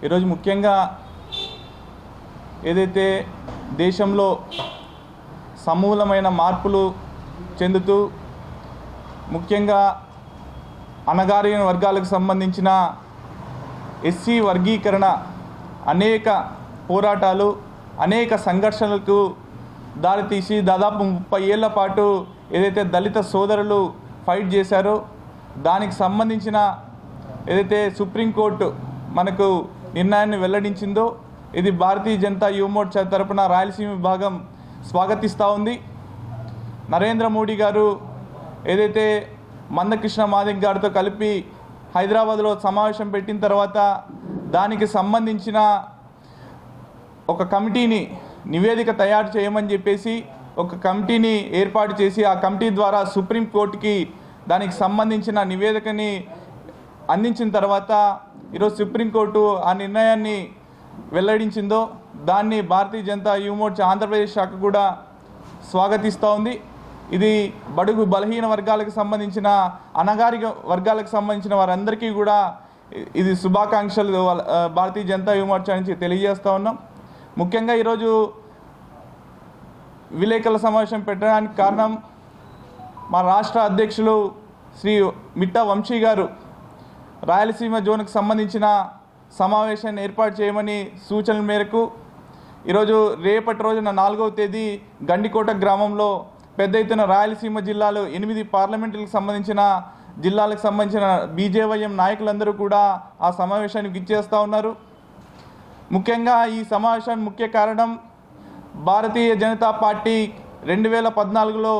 ఈరోజు ముఖ్యంగా ఏదైతే దేశంలో సమూలమైన మార్పులు చెందుతూ ముఖ్యంగా అణగారిన వర్గాలకు సంబంధించిన ఎస్సీ వర్గీకరణ అనేక పోరాటాలు అనేక సంఘర్షణలకు దారితీసి దాదాపు 30 ఏళ్ల పాటు ఏదైతే దళిత సోదరులు ఫైట్ చేశారో దానికి సంబంధించిన ఏదైతే సుప్రీంకోర్టు మనకు నిర్ణయాన్ని వెల్లడించిందో ఇది భారతీయ జనతా యువ మోర్చా తరపున రాయలసీమ విభాగం స్వాగతిస్తూ ఉంది. నరేంద్ర మోడీ గారు ఏదైతే మందకృష్ణ మాదిగ గారితో కలిపి హైదరాబాద్లో సమావేశం పెట్టిన తర్వాత దానికి సంబంధించిన ఒక కమిటీని నివేదిక తయారు చేయమని చెప్పేసి ఒక కమిటీని ఏర్పాటు చేసి ఆ కమిటీ ద్వారా సుప్రీంకోర్టుకి దానికి సంబంధించిన నివేదికని అందించిన తర్వాత ఈరోజు సుప్రీంకోర్టు ఆ నిర్ణయాన్ని వెల్లడించిందో దాన్ని భారతీయ జనతా యువ మోర్చా ఆంధ్రప్రదేశ్ శాఖ కూడా స్వాగతిస్తూ ఉంది. ఇది బడుగు బలహీన వర్గాలకు సంబంధించిన అణగారిక వర్గాలకు సంబంధించిన వారందరికీ కూడా ఇది శుభాకాంక్షలు భారతీయ జనతా యువ మోర్చా నుంచి తెలియజేస్తూ ఉన్నాం. ముఖ్యంగా ఈరోజు విలేకరుల సమావేశం పెట్టడానికి కారణం మా రాష్ట్ర అధ్యక్షులు శ్రీ మిట్టా వంశీ గారు రాయలసీమ జోన్కు సంబంధించిన సమావేశాన్ని ఏర్పాటు చేయమని సూచనల మేరకు ఈరోజు రేపటి రోజున 4వ తేదీ గండికోట గ్రామంలో పెద్ద ఎత్తున రాయలసీమ జిల్లాలో 8 పార్లమెంటులకు సంబంధించిన జిల్లాలకు సంబంధించిన బీజేవైఎం నాయకులందరూ కూడా ఆ సమావేశానికి ఇచ్చేస్తూ ఉన్నారు. ముఖ్యంగా ఈ సమావేశానికి ముఖ్య కారణం భారతీయ జనతా పార్టీ 2014లో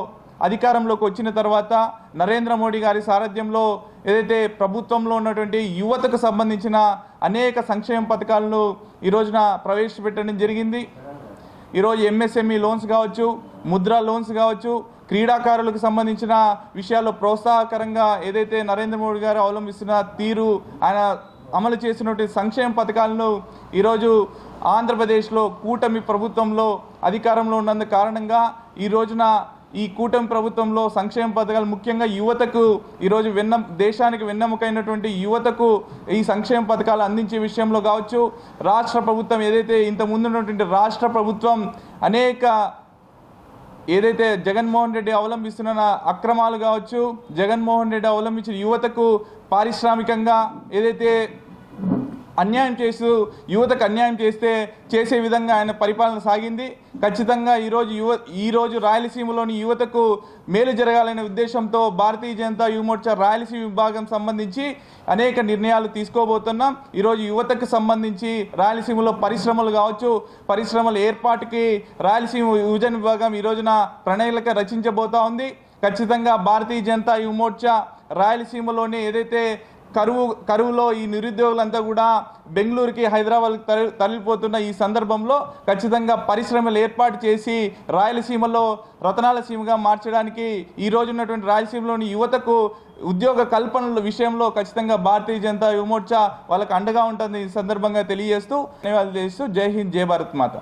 అధికారంలోకి వచ్చిన తర్వాత నరేంద్ర మోడీ గారి సారథ్యంలో ఏదైతే ప్రభుత్వంలో ఉన్నటువంటి యువతకు సంబంధించిన అనేక సంక్షేమ పథకాలను ఈ రోజున ప్రవేశపెట్టడం జరిగింది. ఈరోజు ఎంఎస్ఎంఈ లోన్స్ కావచ్చు, ముద్రా లోన్స్ కావచ్చు, క్రీడాకారులకు సంబంధించిన విషయాల్లో ప్రోత్సాహకరంగా ఏదైతే నరేంద్ర మోడీ గారు అవలంబిస్తున్న తీరు ఆయన అమలు చేసినటువంటి సంక్షేమ పథకాలను ఈరోజు ఆంధ్రప్రదేశ్లో కూటమి ప్రభుత్వంలో అధికారంలో ఉన్నందు కారణంగా ఈ రోజున ఈ కూటమి ప్రభుత్వంలో సంక్షేమ పథకాలు ముఖ్యంగా యువతకు ఈరోజు దేశానికి వెన్నెముకైనటువంటి యువతకు ఈ సంక్షేమ పథకాలు అందించే విషయంలో కావచ్చు, రాష్ట్ర ప్రభుత్వం ఏదైతే ఇంతకుముందు ఉన్నటువంటి రాష్ట్ర ప్రభుత్వం అనేక ఏదైతే జగన్మోహన్ రెడ్డి అవలంబిస్తున్న అక్రమాలు కావచ్చు, జగన్మోహన్ రెడ్డి అవలంబించిన యువతకు పారిశ్రామికంగా ఏదైతే అన్యాయం చేస్తూ యువతకు అన్యాయం చేసే విధంగా ఆయన పరిపాలన సాగింది. ఖచ్చితంగా ఈరోజు రాయలసీమలోని యువతకు మేలు జరగాలనే ఉద్దేశంతో భారతీయ జనతా యువ మోర్చా రాయలసీమ విభాగం సంబంధించి అనేక నిర్ణయాలు తీసుకోబోతున్నాం. ఈరోజు యువతకు సంబంధించి రాయలసీమలో పరిశ్రమలు కావచ్చు, పరిశ్రమల ఏర్పాటుకి రాయలసీమ యువజన విభాగం ఈ రోజున ప్రణాళిక రచించబోతా ఉంది. ఖచ్చితంగా భారతీయ జనతా యువ మోర్చా రాయలసీమలోని ఏదైతే కరువులో ఈ నిరుద్యోగులంతా కూడా బెంగళూరుకి హైదరాబాద్కి తరలిపోతున్న ఈ సందర్భంలో ఖచ్చితంగా పరిశ్రమలు ఏర్పాటు చేసి రాయలసీమలో రతనాల సీమగా మార్చడానికి ఈ రోజు ఉన్నటువంటి రాయలసీమలోని యువతకు ఉద్యోగ కల్పనల విషయంలో ఖచ్చితంగా భారతీయ జనతా యువ మోర్చా వాళ్ళకు అండగా ఉంటుంది ఈ సందర్భంగా తెలియజేస్తూ ధన్యవాదాలు. జై హింద్, జై భారత్ మాత.